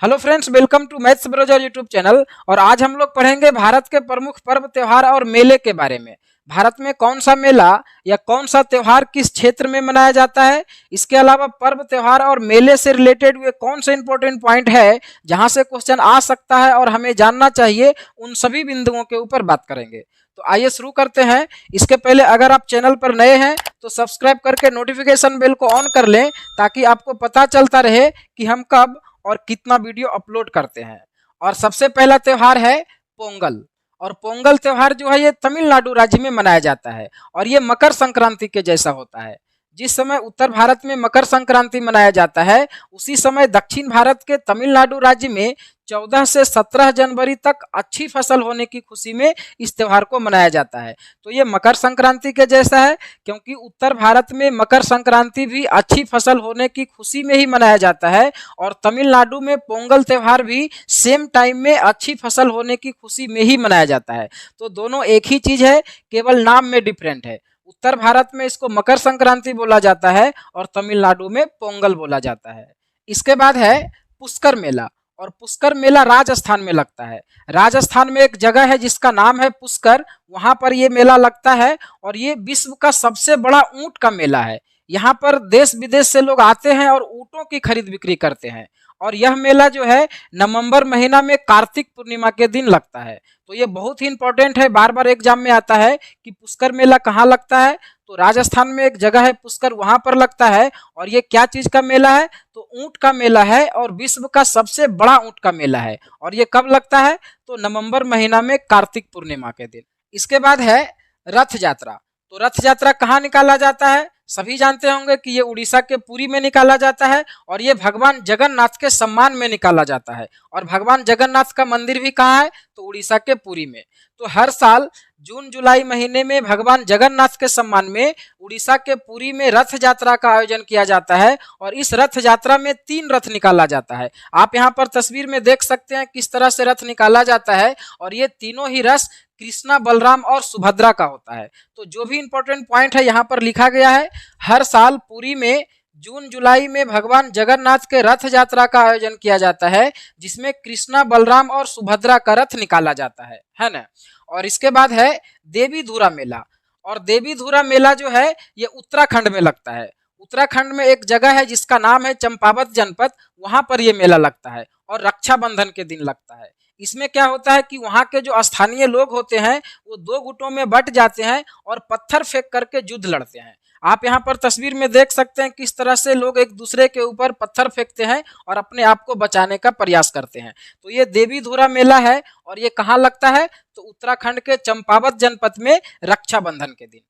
Hello friends, welcome to maths browser YouTube channel. और आज हम लोग पढ़ेंगे भारत के प्रमुख पर्व त्योहार और मेले के बारे में। भारत में कौन सा मेला या कौन सा त्योहार किस क्षेत्र में मनाया जाता है, इसके अलावा पर्व त्योहार और मेले से रिलेटेड वे कौन से इंपॉर्टेंट पॉइंट है जहां से क्वेश्चन आ सकता है और हमें जानना चाहिए, उन सभी बिंदुओं के ऊपर बात करेंगे। तो आइए शुरू करते हैं। इसके पहले अगर आप चैनल पर नए हैं तो सब्सक्राइब करके नोटिफिकेशन बेल को ऑन कर लें ताकि आपको पता चलता रहे कि हम कब और कितना वीडियो अपलोड करते हैं। और सबसे पहला त्योहार है पोंगल। और पोंगल त्योहार जो है ये तमिलनाडु राज्य में मनाया जाता है और ये मकर संक्रांति के जैसा होता है। जिस समय उत्तर भारत में मकर संक्रांति मनाया जाता है, उसी समय दक्षिण भारत के तमिलनाडु राज्य में 14 से 17 जनवरी तक अच्छी फसल होने की खुशी में इस त्योहार को मनाया जाता है। तो ये मकर संक्रांति के जैसा है, क्योंकि उत्तर भारत में मकर संक्रांति भी अच्छी फसल होने की खुशी में ही मनाया जाता है और तमिलनाडु में पोंगल त्योहार भी सेम टाइम में अच्छी फसल होने की खुशी में ही मनाया जाता है। तो दोनों एक ही चीज है, केवल नाम में डिफरेंट है। उत्तर भारत में इसको मकर संक्रांति बोला जाता है और तमिलनाडु में पोंगल बोला जाता है। इसके बाद है पुष्कर मेला। और पुष्कर मेला राजस्थान में लगता है। राजस्थान में एक जगह है जिसका नाम है पुष्कर, वहां पर ये मेला लगता है और ये विश्व का सबसे बड़ा ऊंट का मेला है। यहाँ पर देश विदेश से लोग आते हैं और ऊंटों की खरीद बिक्री करते हैं। और यह मेला जो है नवंबर महीना में कार्तिक पूर्णिमा के दिन लगता है। तो ये बहुत ही इंपॉर्टेंट है, बार बार एग्जाम में आता है कि पुष्कर मेला कहाँ लगता है। तो राजस्थान में एक जगह है पुष्कर, वहां पर लगता है। और ये क्या चीज का मेला है? तो ऊंट का मेला है और विश्व का सबसे बड़ा ऊंट का मेला है। और ये कब लगता है? तो नवंबर महीना में कार्तिक पूर्णिमा के दिन। इसके बाद है रथ यात्रा। तो रथ यात्रा कहाँ निकाला जाता है? सभी जानते होंगे कि ये उड़ीसा के पुरी में निकाला जाता है और ये भगवान जगन्नाथ के सम्मान में निकाला जाता है। और भगवान जगन्नाथ का मंदिर भी कहाँ है? तो उड़ीसा के पुरी में। तो हर साल जून जुलाई महीने में भगवान जगन्नाथ के सम्मान में उड़ीसा के पुरी में रथ यात्रा का आयोजन किया जाता है। और इस रथ यात्रा में 3 रथ निकाला जाता है। आप यहाँ पर तस्वीर में देख सकते हैं किस तरह से रथ निकाला जाता है। और ये तीनों ही रथ कृष्णा, बलराम और सुभद्रा का होता है। तो जो भी इंपॉर्टेंट पॉइंट है यहाँ पर लिखा गया है। हर साल पुरी में जून जुलाई में भगवान जगन्नाथ के रथ यात्रा का आयोजन किया जाता है, जिसमें कृष्णा, बलराम और सुभद्रा का रथ निकाला जाता है ना। और इसके बाद है देवी धुरा मेला। और देवी धुरा मेला जो है ये उत्तराखंड में लगता है। उत्तराखंड में एक जगह है जिसका नाम है चंपावत जनपद, वहां पर यह मेला लगता है और रक्षाबंधन के दिन लगता है। इसमें क्या होता है कि वहाँ के जो स्थानीय लोग होते हैं वो 2 गुटों में बट जाते हैं और पत्थर फेंक करके युद्ध लड़ते हैं। आप यहाँ पर तस्वीर में देख सकते हैं किस तरह से लोग एक दूसरे के ऊपर पत्थर फेंकते हैं और अपने आप को बचाने का प्रयास करते हैं। तो ये देवी धुरा मेला है और ये कहाँ लगता है? तो उत्तराखंड के चंपावत जनपद में रक्षाबंधन के दिन।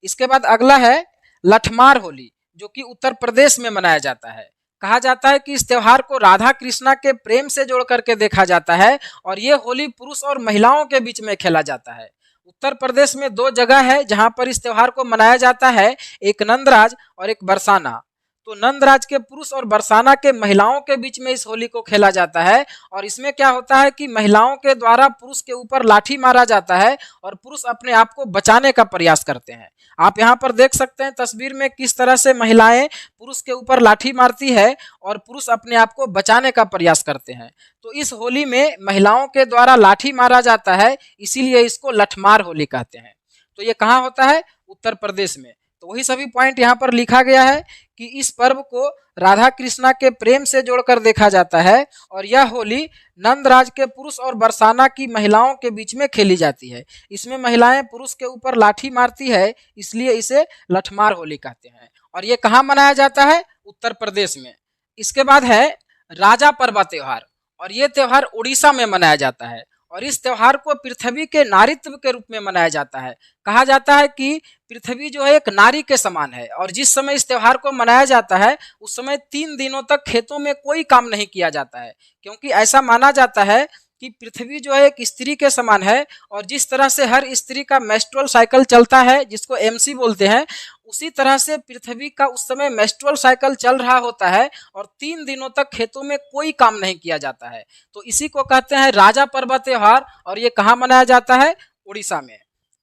इसके बाद अगला है लठमार होली, जो कि उत्तर प्रदेश में मनाया जाता है। कहा जाता है कि इस त्योहार को राधा कृष्णा के प्रेम से जोड़ करके देखा जाता है और ये होली पुरुष और महिलाओं के बीच में खेला जाता है। उत्तर प्रदेश में 2 जगह है जहां पर इस त्योहार को मनाया जाता है, एक नंदराज और एक बरसाना। तो नंदराज के पुरुष और बरसाना के महिलाओं के बीच में इस होली को खेला जाता है। और इसमें क्या होता है कि महिलाओं के द्वारा पुरुष के ऊपर लाठी मारा जाता है और पुरुष अपने आप को बचाने का प्रयास करते हैं। आप यहाँ पर देख सकते हैं तस्वीर में किस तरह से महिलाएं पुरुष के ऊपर लाठी मारती है और पुरुष अपने आप को बचाने का प्रयास करते हैं। तो इस होली में महिलाओं के द्वारा लाठी मारा जाता है, इसीलिए इसको लठमार होली कहते हैं। तो ये कहाँ होता है? उत्तर प्रदेश में। तो वही सभी पॉइंट यहाँ पर लिखा गया है कि इस पर्व को राधा कृष्णा के प्रेम से जोड़कर देखा जाता है और यह होली नंदराज के पुरुष और बरसाना की महिलाओं के बीच में खेली जाती है। इसमें महिलाएं पुरुष के ऊपर लाठी मारती है, इसलिए इसे लठमार होली कहते हैं। और ये कहाँ मनाया जाता है? उत्तर प्रदेश में। इसके बाद है राजा परवा त्योहार। और ये त्योहार उड़ीसा में मनाया जाता है और इस त्योहार को पृथ्वी के नारीत्व के रूप में मनाया जाता है। कहा जाता है कि पृथ्वी जो है एक नारी के समान है और जिस समय इस त्योहार को मनाया जाता है उस समय 3 दिनों तक खेतों में कोई काम नहीं किया जाता है, क्योंकि ऐसा माना जाता है कि पृथ्वी जो है एक स्त्री के समान है और जिस तरह से हर स्त्री का मेंस्ट्रुअल साइकिल चलता है, जिसको एमसी बोलते हैं, उसी तरह से पृथ्वी का उस समय मेंस्ट्रुअल साइकिल चल रहा होता है और 3 दिनों तक खेतों में कोई काम नहीं किया जाता है। तो इसी को कहते हैं राजा पर्व त्योहार और ये कहाँ मनाया जाता है? उड़ीसा में।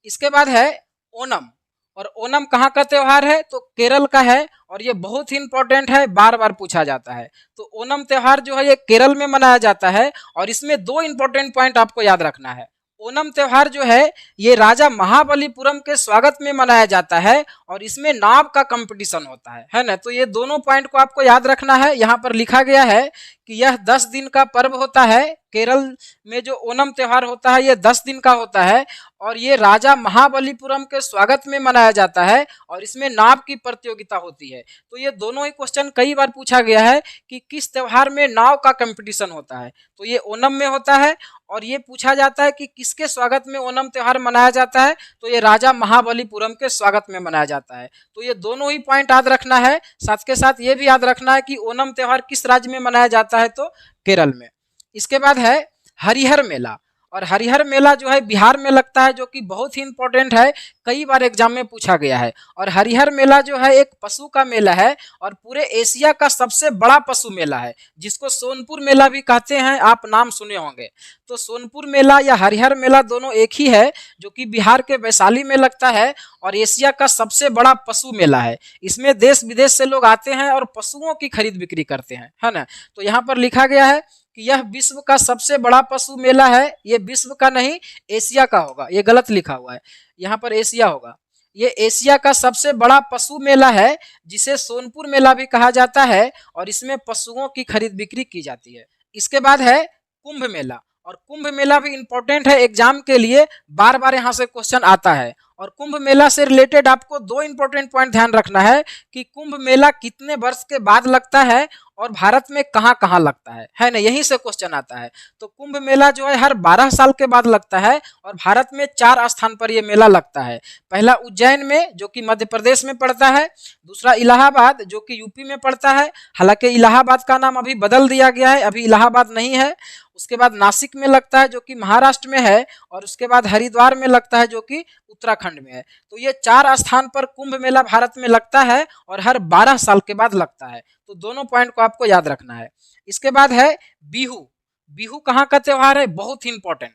इसके बाद है ओणम। और ओणम कहाँ का त्योहार है? तो केरल का है, और ये बहुत ही इंपॉर्टेंट है, बार बार पूछा जाता है। तो ओणम त्योहार जो है ये केरल में मनाया जाता है, और इसमें दो इंपॉर्टेंट पॉइंट आपको याद रखना है। ओणम त्योहार जो है ये राजा महाबलीपुरम के स्वागत में मनाया जाता है, और इसमें नाव का कंपटीशन होता है ना। तो ये दोनों पॉइंट को आपको याद रखना है। यहाँ पर लिखा गया है कि यह 10 दिन का पर्व होता है। केरल में जो ओणम त्योहार होता है ये 10 दिन का होता है, और ये राजा महाबलीपुरम के स्वागत में मनाया जाता है, और इसमें नाव की प्रतियोगिता होती है। तो ये दोनों ही क्वेश्चन कई बार पूछा गया है कि किस त्योहार में नाव का कंपटीशन होता है, तो ये ओणम में होता है। और ये पूछा जाता है कि किसके स्वागत में ओणम त्योहार मनाया जाता है, तो ये राजा महाबलीपुरम के स्वागत में मनाया जाता है। तो ये दोनों ही पॉइंट याद रखना है। साथ के साथ ये भी याद रखना है कि ओणम त्योहार किस राज्य में मनाया जाता है, तो केरल में। इसके बाद है हरिहर मेला, और हरिहर मेला जो है बिहार में लगता है, जो कि बहुत ही इंपॉर्टेंट है, कई बार एग्जाम में पूछा गया है। और हरिहर मेला जो है एक पशु का मेला है, और पूरे एशिया का सबसे बड़ा पशु मेला है, जिसको सोनपुर मेला भी कहते हैं, आप नाम सुने होंगे। तो सोनपुर मेला या हरिहर मेला दोनों एक ही है, जो कि बिहार के वैशाली में लगता है, और एशिया का सबसे बड़ा पशु मेला है। इसमें देश विदेश से लोग आते हैं और पशुओं की खरीद बिक्री करते हैं, है ना। तो यहाँ पर लिखा गया है कि यह विश्व का सबसे बड़ा पशु मेला है। ये विश्व का नहीं, एशिया का होगा, ये गलत लिखा हुआ है, यहाँ पर एशिया होगा। ये एशिया का सबसे बड़ा पशु मेला है, जिसे सोनपुर मेला भी कहा जाता है, और इसमें पशुओं की खरीद बिक्री की जाती है। इसके बाद है कुंभ मेला, और कुंभ मेला भी इंपॉर्टेंट है एग्जाम के लिए, बार बार यहाँ से क्वेश्चन आता है। और कुंभ मेला से रिलेटेड आपको दो इंपॉर्टेंट पॉइंट ध्यान रखना है कि कुंभ मेला कितने वर्ष के बाद लगता है, और भारत में कहाँ कहाँ लगता है ना, यहीं से क्वेश्चन आता है। तो कुंभ मेला जो है हर 12 साल के बाद लगता है, और भारत में 4 स्थान पर यह मेला लगता है। पहला उज्जैन में, जो कि मध्य प्रदेश में पड़ता है। दूसरा इलाहाबाद, जो कि यूपी में पड़ता है, हालांकि इलाहाबाद का नाम अभी बदल दिया गया है, अभी इलाहाबाद नहीं है। उसके बाद नासिक में लगता है, जो कि महाराष्ट्र में है, और उसके बाद हरिद्वार में लगता है, जो कि उत्तराखंड में है। तो ये 4 स्थान पर कुंभ मेला भारत में लगता है, और हर 12 साल के बाद लगता है। तो दोनों पॉइंट को आपको याद रखना है। इसके बाद है बिहू। बिहू कहाँ का त्योहार है? बहुत ही इंपॉर्टेंट।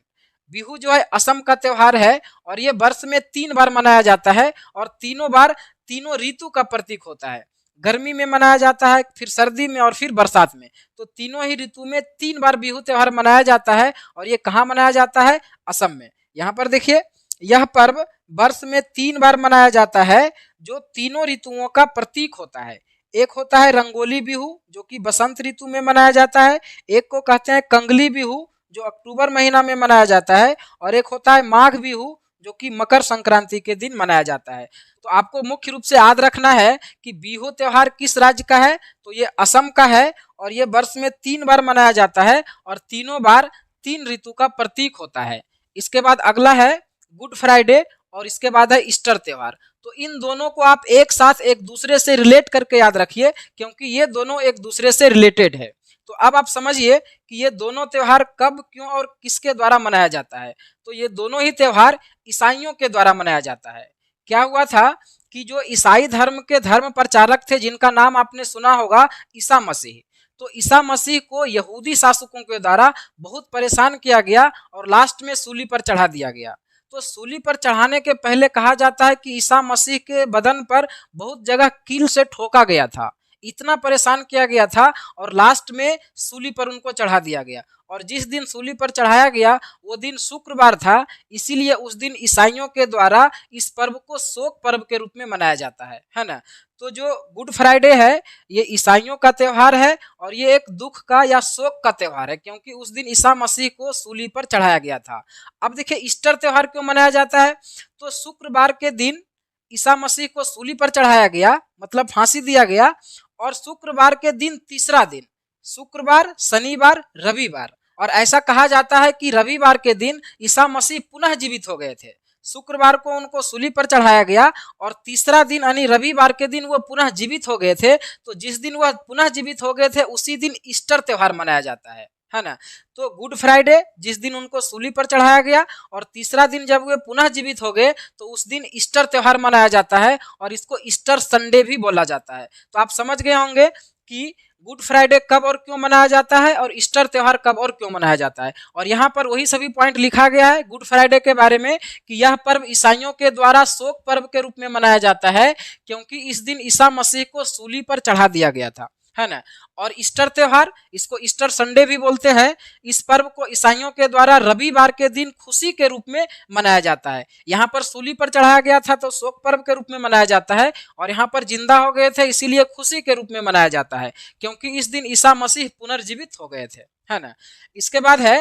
बिहू जो है असम का त्योहार है, और ये वर्ष में 3 बार मनाया जाता है, और तीनों बार तीनों ऋतु का प्रतीक होता है। गर्मी में मनाया जाता है, फिर सर्दी में, और फिर बरसात में। तो तीनों ही ऋतु में 3 बार बिहू त्योहार मनाया जाता है, और ये कहाँ मनाया जाता है? असम में। यहाँ पर देखिए, यह पर्व वर्ष में 3 बार मनाया जाता है, जो तीनों ऋतुओं का प्रतीक होता है। एक होता है रंगोली बिहू, जो कि बसंत ऋतु में मनाया जाता है। एक को कहते हैं कंगली बिहू, जो अक्टूबर महीना में मनाया जाता है। और एक होता है माघ बिहू, जो कि मकर संक्रांति के दिन मनाया जाता है। तो आपको मुख्य रूप से याद रखना है कि बिहू त्योहार किस राज्य का है, तो ये असम का है, और ये वर्ष में 3 बार मनाया जाता है, और तीनों बार 3 ऋतु का प्रतीक होता है। इसके बाद अगला है गुड फ्राइडे, और इसके बाद है ईस्टर त्योहार। तो इन दोनों को आप एक साथ एक दूसरे से रिलेट करके याद रखिए, क्योंकि ये दोनों एक दूसरे से रिलेटेड है। तो अब आप समझिए कि ये दोनों त्योहार कब, क्यों और किसके द्वारा मनाया जाता है। तो ये दोनों ही त्योहार ईसाइयों के द्वारा मनाया जाता है। क्या हुआ था कि जो ईसाई धर्म के धर्म प्रचारक थे, जिनका नाम आपने सुना होगा, ईसा मसीह। तो ईसा मसीह को यहूदी शासकों के द्वारा बहुत परेशान किया गया, और लास्ट में सूली पर चढ़ा दिया गया। तो सूली पर चढ़ाने के पहले कहा जाता है कि ईसा मसीह के बदन पर बहुत जगह कील से ठोका गया था, इतना परेशान किया गया था, और लास्ट में सूली पर उनको चढ़ा दिया गया। और जिस दिन सूली पर चढ़ाया गया वो दिन शुक्रवार था, इसीलिए उस दिन ईसाइयों के द्वारा इस पर्व को शोक पर्व के रूप में मनाया जाता है ना। तो जो गुड फ्राइडे है ये ईसाइयों का त्यौहार है, और ये एक दुख का या शोक का त्यौहार है, क्योंकि उस दिन ईसा मसीह को सूली पर चढ़ाया गया था। अब देखिए ईस्टर त्यौहार क्यों मनाया जाता है, तो शुक्रवार के दिन ईसा मसीह को सूली पर चढ़ाया गया, मतलब फांसी दिया गया, और शुक्रवार के दिन तीसरा दिन, शुक्रवार, शनिवार, रविवार, और ऐसा कहा जाता है कि रविवार के दिन ईसा मसीह पुनः जीवित हो गए थे। शुक्रवार को उनको सूली पर चढ़ाया गया, और तीसरा दिन यानी रविवार के दिन वो पुनः जीवित हो गए थे। तो जिस दिन वह पुनः जीवित हो गए थे उसी दिन ईस्टर त्योहार मनाया जाता है ना। तो गुड फ्राइडे जिस दिन उनको सूली पर चढ़ाया गया, और तीसरा दिन जब वे पुनः जीवित हो गए तो उस दिन ईस्टर त्योहार मनाया जाता है, और इसको ईस्टर संडे भी बोला जाता है। तो आप समझ गए होंगे कि गुड फ्राइडे कब और क्यों मनाया जाता है और ईस्टर त्योहार कब और क्यों मनाया जाता है। और यहाँ पर वही सभी पॉइंट लिखा गया है गुड फ्राइडे के बारे में कि यह पर्व ईसाइयों के द्वारा शोक पर्व के रूप में मनाया जाता है क्योंकि इस दिन ईसा मसीह को सूली पर चढ़ा दिया गया था, है ना। और ईस्टर त्योहार, इसको ईस्टर संडे भी बोलते हैं, इस पर्व को ईसाइयों के द्वारा रविवार के दिन खुशी के रूप में मनाया जाता है। यहाँ पर सूली पर चढ़ाया गया था तो शोक पर्व के रूप में मनाया जाता है, और यहाँ पर जिंदा हो गए थे इसीलिए खुशी के रूप में मनाया जाता है क्योंकि इस दिन ईसा मसीह पुनर्जीवित हो गए थे, है ना। इसके बाद है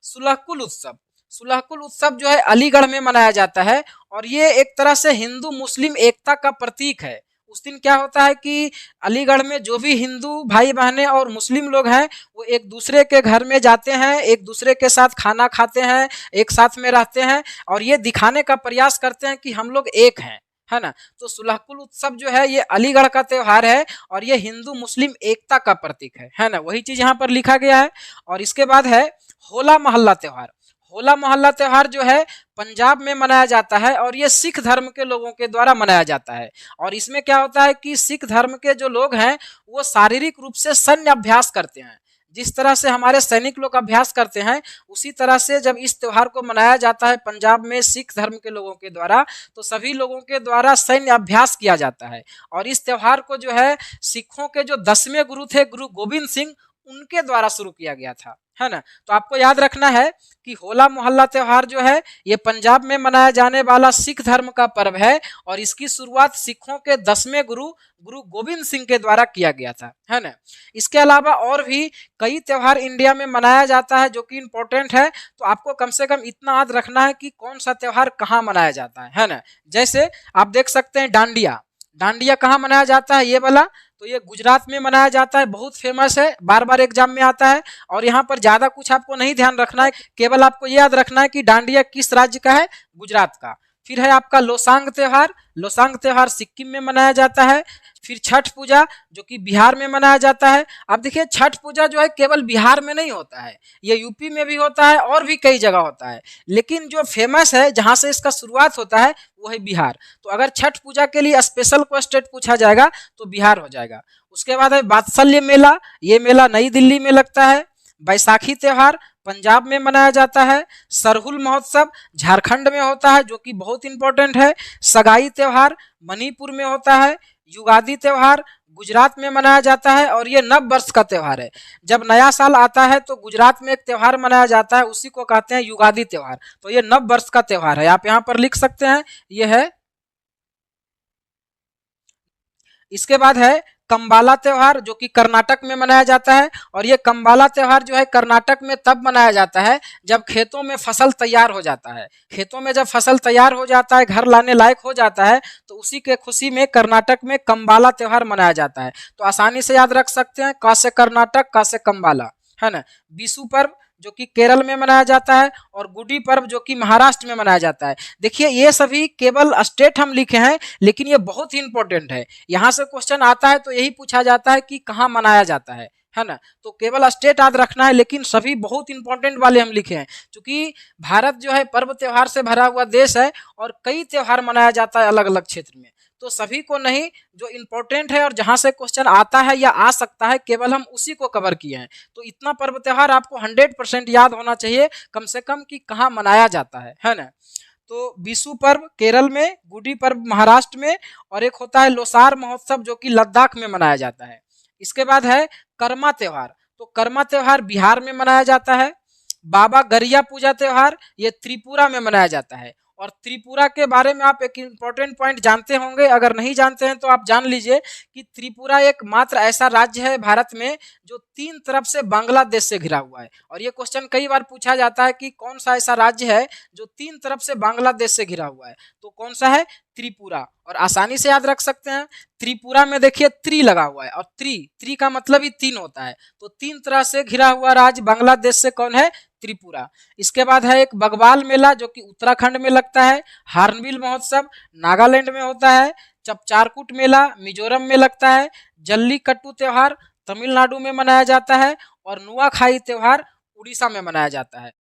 सुलहकुल उत्सव। सुलहकुल उत्सव जो है अलीगढ़ में मनाया जाता है और ये एक तरह से हिंदू मुस्लिम एकता का प्रतीक है। उस दिन क्या होता है कि अलीगढ़ में जो भी हिंदू भाई बहनें और मुस्लिम लोग हैं वो एक दूसरे के घर में जाते हैं, एक दूसरे के साथ खाना खाते हैं, एक साथ में रहते हैं और ये दिखाने का प्रयास करते हैं कि हम लोग एक हैं, है ना। तो सुलहकुल उत्सव जो है ये अलीगढ़ का त्योहार है और ये हिंदू मुस्लिम एकता का प्रतीक है ना। वही चीज यहाँ पर लिखा गया है। और इसके बाद है होला मोहल्ला त्योहार। होला मोहल्ला त्योहार जो है पंजाब में मनाया जाता है और ये सिख धर्म के लोगों के द्वारा मनाया जाता है। और इसमें क्या होता है कि सिख धर्म के जो लोग हैं वो शारीरिक रूप से सैन्य अभ्यास करते हैं। जिस तरह से हमारे सैनिक लोग अभ्यास करते हैं उसी तरह से जब इस त्योहार को मनाया जाता है पंजाब में सिख धर्म के लोगों के द्वारा, तो सभी लोगों के द्वारा सैन्य अभ्यास किया जाता है। और इस त्योहार को जो है सिखों के जो 10वें गुरु थे गुरु गोविंद सिंह, उनके द्वारा शुरू किया गया था, है ना। तो आपको याद रखना है कि होला मोहल्ला त्योहार जो है ये पंजाब में मनाया जाने वाला सिख धर्म का पर्व है और इसकी शुरुआत सिखों के 10वें गुरु गुरु गोविंद सिंह के द्वारा किया गया था, है ना। इसके अलावा और भी कई त्योहार इंडिया में मनाया जाता है जो कि इम्पोर्टेंट है, तो आपको कम से कम इतना याद रखना है कि कौन सा त्योहार कहाँ मनाया जाता है ना। जैसे आप देख सकते हैं डांडिया। डांडिया कहाँ मनाया जाता है ये वाला, तो ये गुजरात में मनाया जाता है, बहुत फेमस है, बार बार एग्जाम में आता है। और यहाँ पर ज्यादा कुछ आपको नहीं ध्यान रखना है, केवल आपको ये याद रखना है कि डांडिया किस राज्य का है, गुजरात का। फिर है आपका लोसांग त्योहार। लोसांग त्योहार सिक्किम में मनाया जाता है। फिर छठ पूजा जो कि बिहार में मनाया जाता है। अब देखिए छठ पूजा जो है केवल बिहार में नहीं होता है, ये यूपी में भी होता है और भी कई जगह होता है, लेकिन जो फेमस है जहाँ से इसका शुरुआत होता है वो है बिहार। तो अगर छठ पूजा के लिए स्पेशल को स्टेट पूछा जाएगा तो बिहार हो जाएगा। उसके बाद है वात्सल्य मेला। ये मेला नई दिल्ली में लगता है। बैसाखी त्योहार पंजाब में मनाया जाता है। सरहुल महोत्सव झारखंड में होता है जो कि बहुत इंपॉर्टेंट है। सगाई त्योहार मणिपुर में होता है। युगादि त्योहार गुजरात में मनाया जाता है और ये नव वर्ष का त्योहार है। जब नया साल आता है तो गुजरात में एक त्योहार मनाया जाता है, उसी को कहते हैं युगादि त्योहार। तो ये नव वर्ष का त्योहार है, आप यहाँ पर लिख सकते हैं, ये है। इसके बाद है कंबाला त्योहार जो कि कर्नाटक में मनाया जाता है। और ये कंबाला त्योहार जो है कर्नाटक में तब मनाया जाता है जब खेतों में फसल तैयार हो जाता है। खेतों में जब फसल तैयार हो जाता है, घर लाने लायक हो जाता है, तो उसी के खुशी में कर्नाटक में कंबाला त्योहार मनाया जाता है। तो आसानी से याद रख सकते हैं, का से कर्नाटक, का से कंबाला, है ना। बीसू पर्व जो कि केरल में मनाया जाता है और गुडी पर्व जो कि महाराष्ट्र में मनाया जाता है। देखिए ये सभी केवल स्टेट हम लिखे हैं, लेकिन ये बहुत ही इंपॉर्टेंट है। यहाँ से क्वेश्चन आता है तो यही पूछा जाता है कि कहाँ मनाया जाता है ना। तो केवल स्टेट याद रखना है, लेकिन सभी बहुत इंपॉर्टेंट वाले हम लिखे हैं, क्योंकि भारत जो है पर्व त्योहार से भरा हुआ देश है और कई त्योहार मनाया जाता है अलग अलग क्षेत्र में। तो सभी को नहीं, जो इम्पोर्टेंट है और जहां से क्वेश्चन आता है या आ सकता है केवल हम उसी को कवर किए हैं। तो इतना पर्व त्योहार आपको 100% याद होना चाहिए कम से कम कि कहाँ मनाया जाता है ना। तो बीसू पर्व केरल में, गुडी पर्व महाराष्ट्र में, और एक होता है लोसार महोत्सव जो कि लद्दाख में मनाया जाता है। इसके बाद है कर्मा त्योहार। तो कर्मा त्योहार बिहार में मनाया जाता है। बाबा गरिया पूजा त्योहार ये त्रिपुरा में मनाया जाता है। और त्रिपुरा के बारे में आप एक इम्पोर्टेंट पॉइंट जानते होंगे, अगर नहीं जानते हैं तो आप जान लीजिए कि त्रिपुरा एकमात्र ऐसा राज्य है भारत में जो 3 तरफ से बांग्लादेश से घिरा हुआ है। और ये क्वेश्चन कई बार पूछा जाता है कि कौन सा ऐसा राज्य है जो 3 तरफ से बांग्लादेश से घिरा हुआ है, तो कौन सा है, त्रिपुरा। और आसानी से याद रख सकते हैं, त्रिपुरा में देखिए त्रि लगा हुआ है और त्रि का मतलब ही 3 होता है। तो 3 तरह से घिरा हुआ राज्य बांग्लादेश से कौन है, त्रिपुरा। इसके बाद है एक बगवाल मेला जो कि उत्तराखंड में लगता है। हार्नबिल महोत्सव नागालैंड में होता है। चपचारकूट मेला मिजोरम में लगता है। जल्लीकट्टू त्योहार तमिलनाडु में मनाया जाता है और नुआखाई त्योहार उड़ीसा में मनाया जाता है।